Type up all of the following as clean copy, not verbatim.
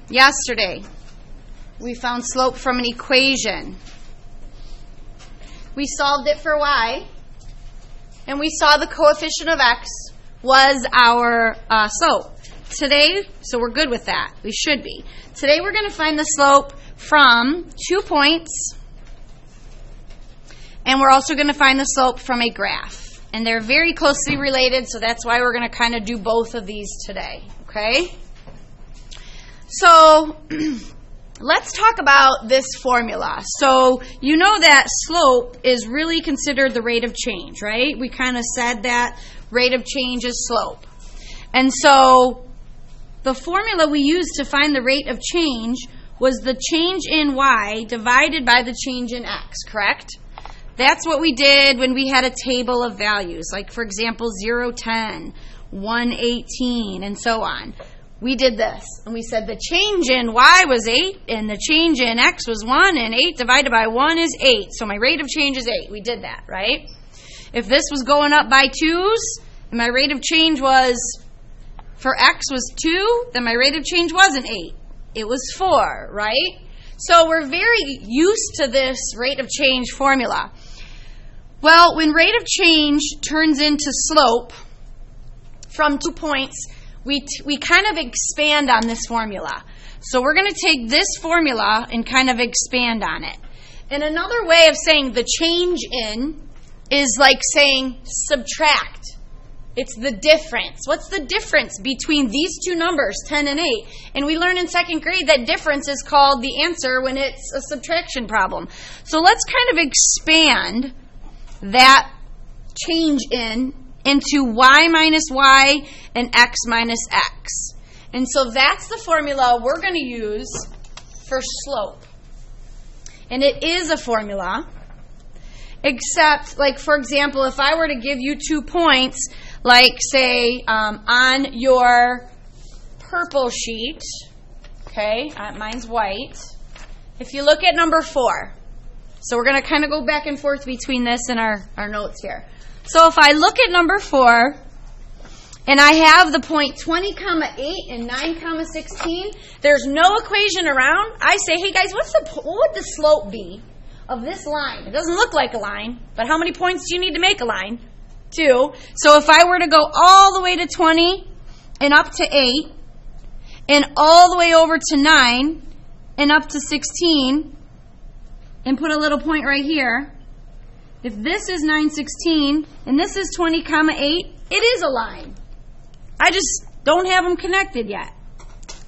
Yesterday, we found slope from an equation. We solved it for y, and we saw the coefficient of x was our slope. Today, so we're good with that. We should be. Today we're going to find the slope from 2 points, and we're also going to find the slope from a graph. And they're very closely related, so that's why we're going to kind of do both of these today, okay? So let's talk about this formula. So you know that slope is really considered the rate of change, right? We kind of said that rate of change is slope. And so the formula we used to find the rate of change was the change in y divided by the change in x, correct? That's what we did when we had a table of values, like for example 0, 10, 1, 18, and so on. We did this, and we said the change in y was 8, and the change in x was 1, and 8 divided by 1 is 8. So my rate of change is 8. We did that, right? If this was going up by 2's, and my rate of change was, for x was 2, then my rate of change wasn't 8. It was 4, right? So we're very used to this rate of change formula. Well, when rate of change turns into slope from 2 points, we kind of expand on this formula. So we're going to take this formula and kind of expand on it. And another way of saying the change in is like saying subtract. It's the difference. What's the difference between these two numbers, 10 and 8? And we learn in second grade that difference is called the answer when it's a subtraction problem. So let's kind of expand that change in into y minus y and x minus x. And so that's the formula we're going to use for slope. And it is a formula, except, like, for example, if I were to give you 2 points, like, say, on your purple sheet, okay, mine's white, if you look at number 4, so we're going to kind of go back and forth between this and our notes here. So if I look at number 4, and I have the point 20, 8 and 9, 16, there's no equation around. I say, hey guys, what would the slope be of this line? It doesn't look like a line, but how many points do you need to make a line? 2. So if I were to go all the way to 20 and up to 8 and all the way over to 9 and up to 16 and put a little point right here, if this is 9, 16 and this is 20, 8, it is a line. I just don't have them connected yet.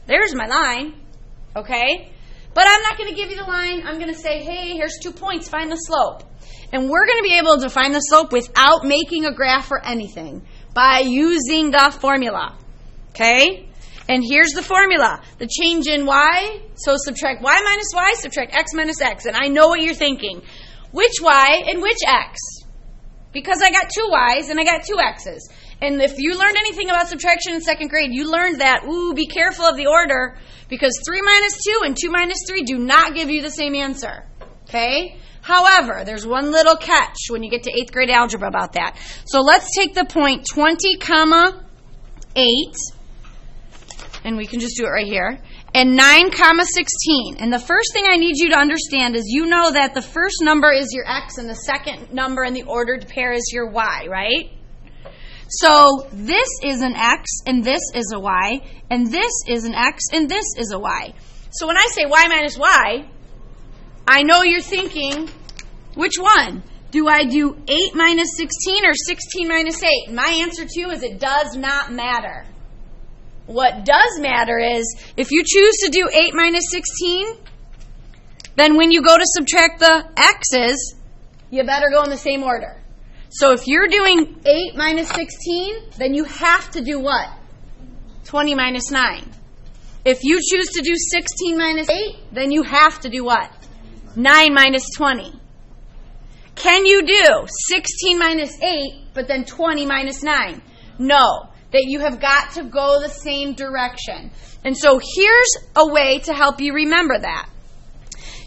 There's my line, okay? But I'm not going to give you the line. I'm going to say, hey, here's 2 points. Find the slope. And we're going to be able to find the slope without making a graph or anything by using the formula, okay? And here's the formula. The change in y, so subtract y minus y, subtract x minus x. And I know what you're thinking. Which y and which x? Because I got 2 y's and I got 2 x's. And if you learned anything about subtraction in second grade, you learned that, be careful of the order, because 3 minus 2 and 2 minus 3 do not give you the same answer, okay? However, there's one little catch when you get to 8th grade algebra about that. So let's take the point 20, 8, and we can just do it right here, and 9, 16. And the first thing I need you to understand is you know that the first number is your x and the second number in the ordered pair is your y, right? So this is an x and this is a y, and this is an x and this is a y. So when I say y minus y, I know you're thinking, which one? Do I do 8 minus 16 or 16 minus 8? My answer to you is it does not matter. What does matter is if you choose to do 8 minus 16, then when you go to subtract the x's, you better go in the same order. So if you're doing 8 minus 16, then you have to do what? 20 minus 9. If you choose to do 16 minus 8, then you have to do what? 9 minus 20. Can you do 16 minus 8, but then 20 minus 9? No. That you have got to go the same direction. And so here's a way to help you remember that.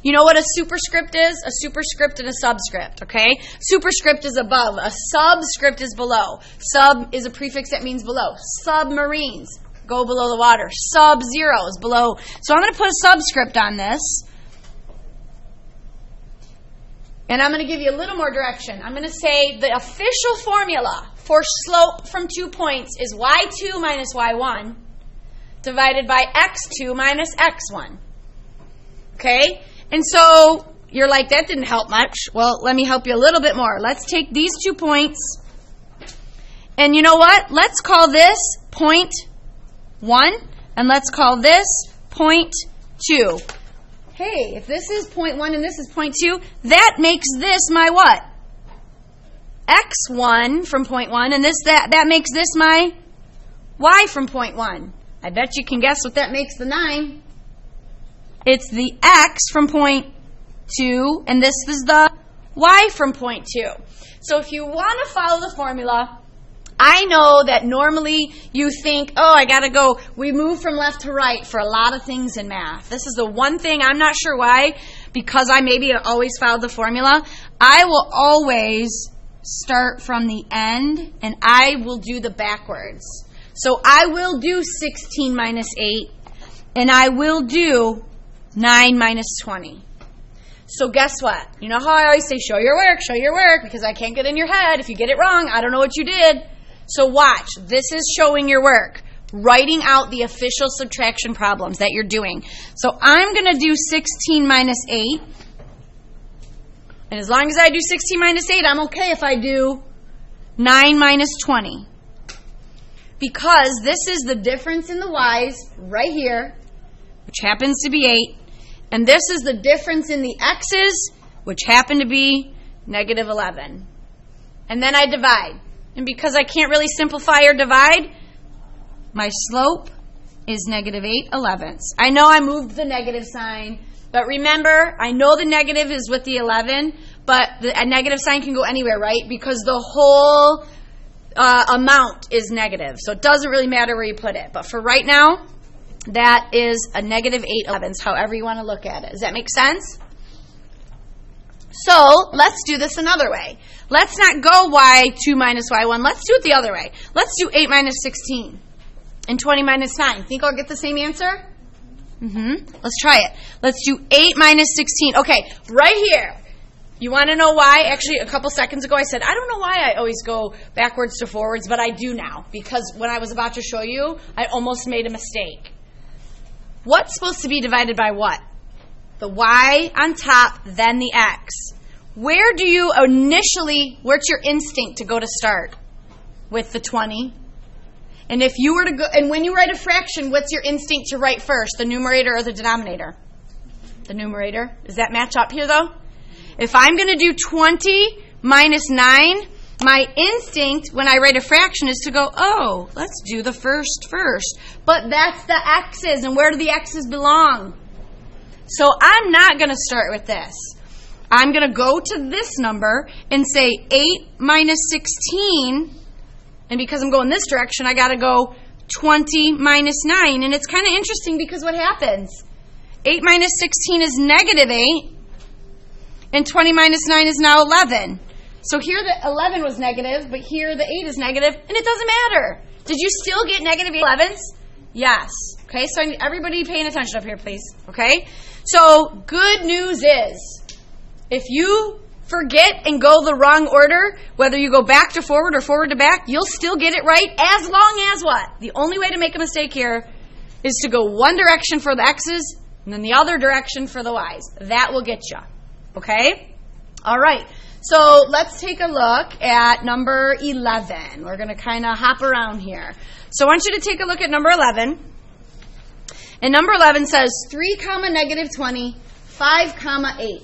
You know what a superscript is? A superscript and a subscript, okay? Superscript is above. A subscript is below. Sub is a prefix that means below. Submarines. go below the water. Sub-zero is below. So I'm going to put a subscript on this. And I'm going to give you a little more direction. I'm going to say the official formula for slope from 2 points is y2 minus y1 divided by x2 minus x1. Okay? And so you're like, that didn't help much. Well, let me help you a little bit more. Let's take these 2 points. And you know what? Let's call this point 1. And let's call this point 2. Hey, if this is point 1 and this is point 2, that makes this my what? X1 from point 1, and that makes this my Y from point 1. I bet you can guess what that makes the 9. It's the X from point 2, and this is the Y from point 2. So if you want to follow the formula, I know that normally you think, oh, I got to go. We move from left to right for a lot of things in math. This is the one thing, I'm not sure why, because I maybe always followed the formula. I will always start from the end, and I will do the backwards. So I will do 16 minus 8, and I will do 9 minus 20. So guess what? You know how I always say, show your work, because I can't get in your head. If you get it wrong, I don't know what you did. So watch. This is showing your work. Writing out the official subtraction problems that you're doing. So I'm going to do 16 minus 8. And as long as I do 16 minus 8, I'm okay if I do 9 minus 20. Because this is the difference in the y's right here, which happens to be 8. And this is the difference in the x's, which happen to be negative 11. And then I divide. And because I can't really simplify or divide, my slope is negative 8/11. I know I moved the negative sign, but remember, I know the negative is with the 11, but a negative sign can go anywhere, right? Because the whole amount is negative. So it doesn't really matter where you put it. But for right now, that is a negative 8/11, however you want to look at it. Does that make sense? So let's do this another way. Let's not go y2 minus y1. Let's do it the other way. Let's do 8 minus 16 and 20 minus 9. Think I'll get the same answer? Let's try it. Let's do 8 minus 16. Okay, right here. You want to know why? Actually, a couple seconds ago I said, I don't know why I always go backwards to forwards, but I do now. Because when I was about to show you, I almost made a mistake. What's supposed to be divided by what? The y on top, then the x. Where do you initially, what's your instinct to go to start? With the 20. And if you were to go, and when you write a fraction, what's your instinct to write first? The numerator or the denominator? The numerator. Does that match up here though? If I'm going to do 20 minus 9, my instinct when I write a fraction is to go, oh, let's do the first. But that's the x's, and where do the x's belong? So I'm not going to start with this. I'm going to go to this number and say 8 minus 16, and because I'm going this direction, I got to go 20 minus 9. And it's kind of interesting because what happens? 8 minus 16 is negative 8, and 20 minus 9 is now 11. So here the 11 was negative, but here the 8 is negative, and it doesn't matter. Did you still get negative 11s? Yes. Okay, so everybody paying attention up here, please. Okay? So good news is, if you forget and go the wrong order, whether you go back to forward or forward to back, you'll still get it right as long as what? The only way to make a mistake here is to go one direction for the x's and then the other direction for the y's. That will get you. Okay? All right. So let's take a look at number 11. We're going to kind of hop around here. So I want you to take a look at number 11. And number 11 says 3, negative 20, 5, 8.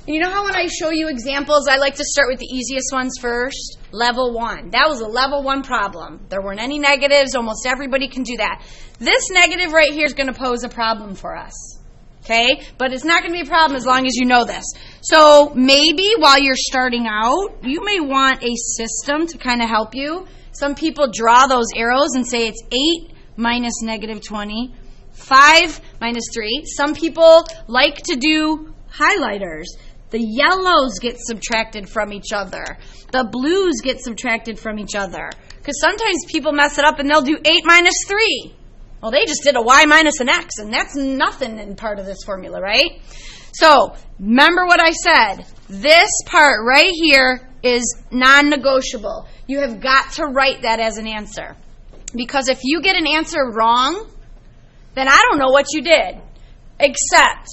You know how when I show you examples, I like to start with the easiest ones first? Level 1. That was a level 1 problem. There weren't any negatives. Almost everybody can do that. This negative right here is going to pose a problem for us. Okay? But it's not going to be a problem as long as you know this. So maybe while you're starting out, you may want a system to kind of help you. Some people draw those arrows and say it's 8 minus negative 20, 5 minus 3. Some people like to do highlighters. The yellows get subtracted from each other. The blues get subtracted from each other. Because sometimes people mess it up and they'll do 8 minus 3. Well, they just did a y minus an x, and that's nothing in part of this formula, right? So, remember what I said. This part right here is non-negotiable. You have got to write that as an answer. Because if you get an answer wrong, then I don't know what you did. Except,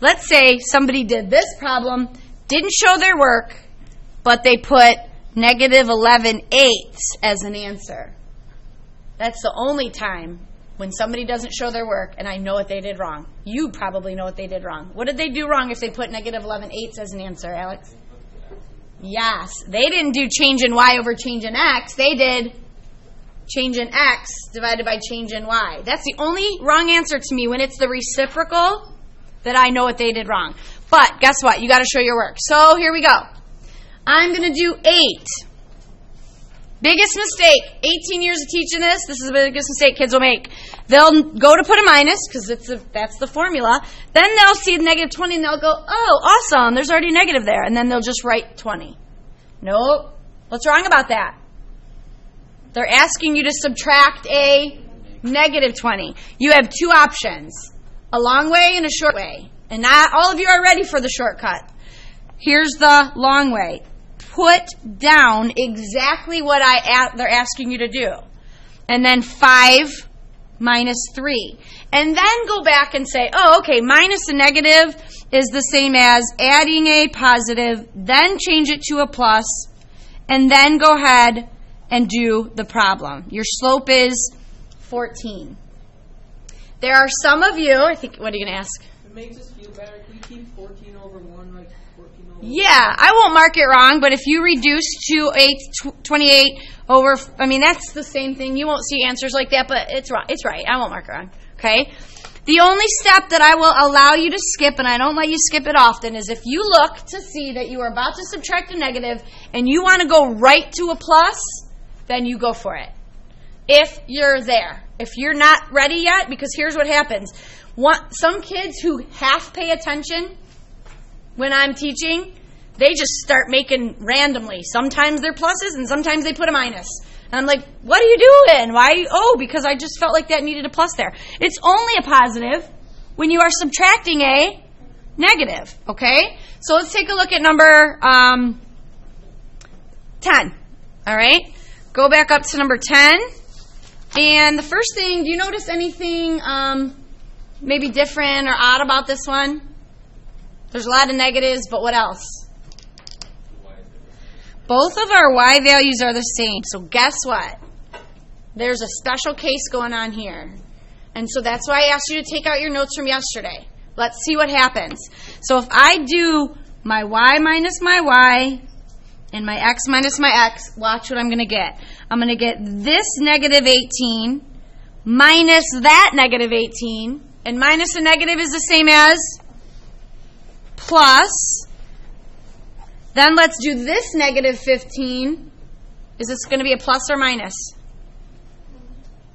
let's say somebody did this problem, didn't show their work, but they put negative 11/8 as an answer. That's the only time when somebody doesn't show their work and I know what they did wrong. You probably know what they did wrong. What did they do wrong if they put negative 11/8 as an answer, Alex? Yes. They didn't do change in y over change in x. They did change in x divided by change in y. That's the only wrong answer to me when it's the reciprocal that I know what they did wrong. But guess what? You got to show your work. So here we go. I'm going to do 8. Biggest mistake. 18 years of teaching this. This is the biggest mistake kids will make. They'll go to put a minus because that's the formula. Then they'll see the negative 20 and they'll go, oh, awesome. There's already negative there. And then they'll just write 20. Nope. What's wrong about that? They're asking you to subtract a negative 20. You have two options. A long way and a short way. And not all of you are ready for the shortcut. Here's the long way. Put down exactly what they're asking you to do. And then 5 minus 3. And then go back and say, oh, okay, minus a negative is the same as adding a positive, then change it to a plus, and then go ahead and do the problem. Your slope is 14. There are some of you, I think, what are you going to ask? It makes us feel better. Can we keep 14 over 1, like 14 over 1? Yeah, I won't mark it wrong, but if you reduce to 28 over, I mean, that's the same thing. You won't see answers like that, but it's right. It's right. I won't mark it wrong. Okay? The only step that I will allow you to skip, and I don't let you skip it often, is if you look to see that you are about to subtract a negative and you want to go right to a plus, then you go for it. If you're there. If you're not ready yet, because here's what happens. Some kids who half pay attention when I'm teaching, they just start making randomly. Sometimes they're pluses and sometimes they put a minus. And I'm like, what are you doing? Why? Oh, because I just felt like that needed a plus there. It's only a positive when you are subtracting a negative, okay? So let's take a look at number 10, all right? Go back up to number 10. And the first thing, do you notice anything maybe different or odd about this one? There's a lot of negatives, but what else? Both of our y values are the same. So guess what? There's a special case going on here. And so that's why I asked you to take out your notes from yesterday. Let's see what happens. So if I do my y minus my y and my x minus my x, watch what I'm going to get. I'm going to get this negative 18 minus that negative 18. And minus a negative is the same as plus. Then let's do this negative 15. Is this going to be a plus or minus?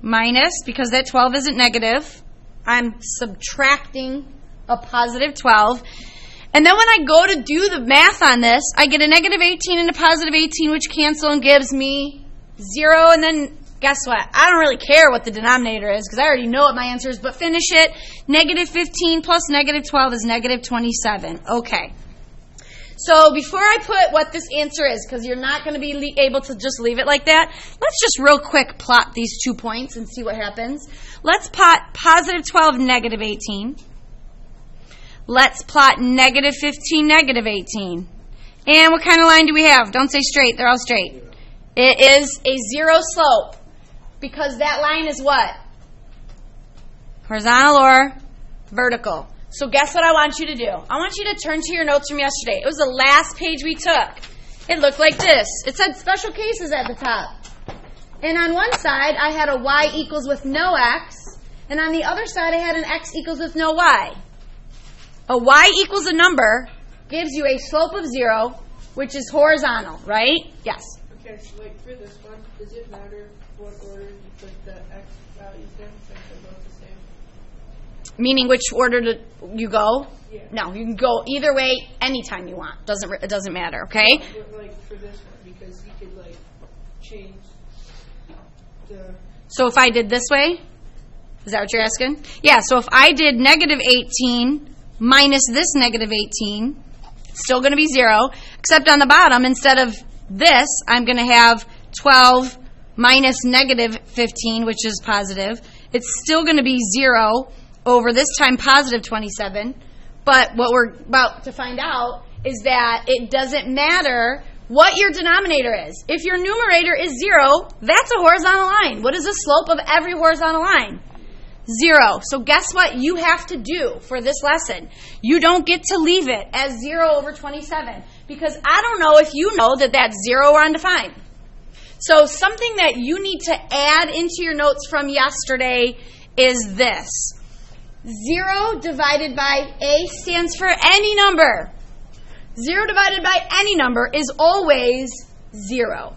Minus, because that 12 isn't negative. I'm subtracting a positive 12. And then when I go to do the math on this, I get a negative 18 and a positive 18, which cancel and gives me 0. And then guess what? I don't really care what the denominator is because I already know what my answer is, but finish it. Negative 15 plus negative 12 is negative 27. Okay. So before I put what this answer is, because you're not going to be able to just leave it like that, let's just real quick plot these 2 points and see what happens. Let's plot positive 12, negative 18. Let's plot negative 15, negative 18. And what kind of line do we have? Don't say straight. They're all straight. It is a 0 slope because that line is what? Horizontal or vertical. So guess what I want you to do? I want you to turn to your notes from yesterday. It was the last page we took. It looked like this. It said special cases at the top. And on one side, I had a y equals with no x. And on the other side, I had an x equals with no y. A y equals a number gives you a slope of 0, which is horizontal, right? Yes? Okay, so like for this one, does it matter what order you put the x values in since they're both the same? Meaning which order you go? Yeah. No, you can go either way anytime you want. It doesn't matter, okay? But like for this one, because you could like change So if I did this way, is that what you're asking? Yeah, so if I did negative 18 minus this negative 18, it's still going to be 0, except on the bottom, instead of this, I'm going to have 12 minus negative 15, which is positive. It's still going to be 0 over this time positive 27. But what we're about to find out is that it doesn't matter what your denominator is. If your numerator is 0, that's a horizontal line. What is the slope of every horizontal line? 0. So guess what you have to do for this lesson? You don't get to leave it as 0 over 27, because I don't know if you know that that's 0 or undefined. So something that you need to add into your notes from yesterday is this. 0 divided by A stands for any number. 0 divided by any number is always 0.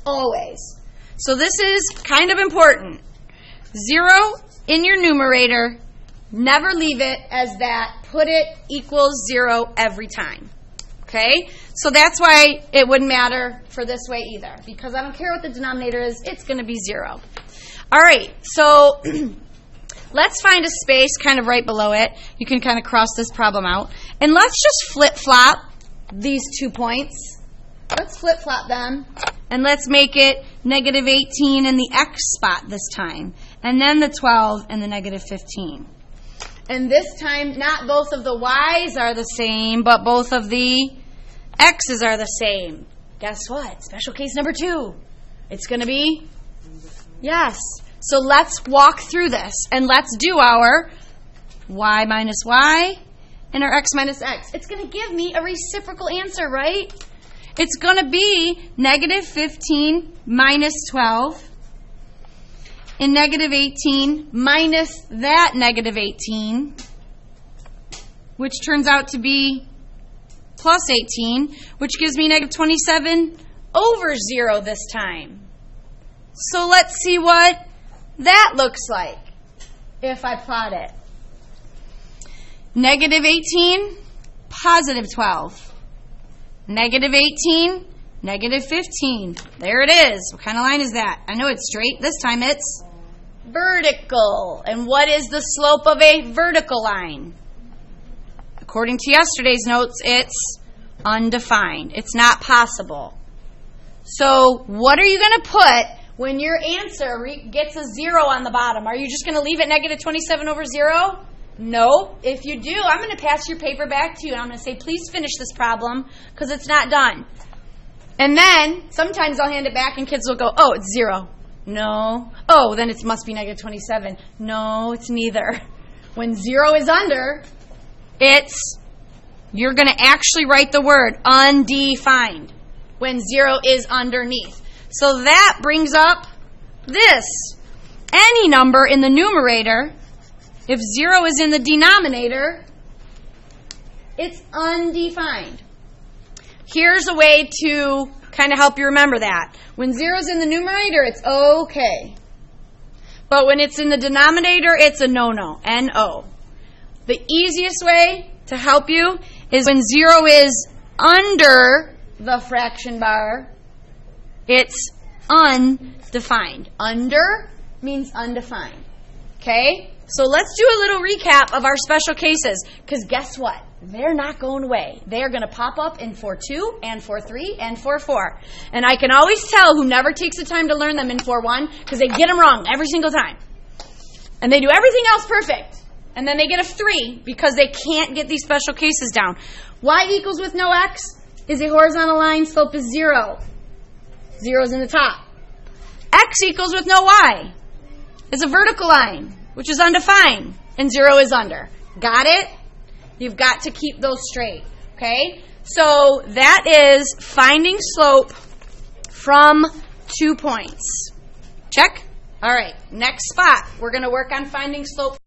Always. So this is kind of important. 0 in your numerator, never leave it as that. Put it equals 0 every time. Okay? So that's why it wouldn't matter for this way either. Because I don't care what the denominator is, it's going to be 0. All right, so let's find a space kind of right below it. You can kind of cross this problem out. And let's just flip-flop these 2 points. Let's flip-flop them. And let's make it negative 18 in the x spot this time. And then the 12 and the negative 15. And this time, not both of the y's are the same, but both of the x's are the same. Guess what? Special case number 2. It's going to be? Yes. So let's walk through this. And let's do our y minus y and our x minus x. It's going to give me a reciprocal answer, right? It's going to be negative 15 minus 12 and negative 18 minus that negative 18, which turns out to be plus 18, which gives me negative 27 over 0 this time. So let's see what that looks like if I plot it. Negative 18, positive 12. Negative 18, negative 15. There it is. What kind of line is that? I know it's straight. This time it's vertical. And what is the slope of a vertical line? According to yesterday's notes, it's undefined. It's not possible. So what are you going to put when your answer gets a 0 on the bottom? Are you just going to leave it negative 27 over 0? No. If you do, I'm going to pass your paper back to you, and I'm going to say, please finish this problem, because it's not done. And then, sometimes I'll hand it back, and kids will go, oh, it's 0. No. Oh, then it must be negative 27. No, it's neither. When 0 is under, you're going to actually write the word undefined when 0 is underneath. So that brings up this. Any number in the numerator, if 0 is in the denominator, it's undefined. Here's a way to kind of help you remember that. When 0 is in the numerator, it's okay. But when it's in the denominator, it's a no-no, N-O. The easiest way to help you is when 0 is under the fraction bar, it's undefined. Under means undefined. Okay? So let's do a little recap of our special cases, because guess what? They're not going away. They're going to pop up in 4.2 and 4.3 and 4.4. And I can always tell who never takes the time to learn them in 4.1, because they get them wrong every single time. And they do everything else perfect. And then they get a 3 because they can't get these special cases down. Y equals with no x is a horizontal line. Slope is 0. 0 is in the top. X equals with no y is a vertical line, which is undefined, and 0 is under. Got it? You've got to keep those straight, okay? So that is finding slope from 2 points. Check? All right, next spot. We're going to work on finding slope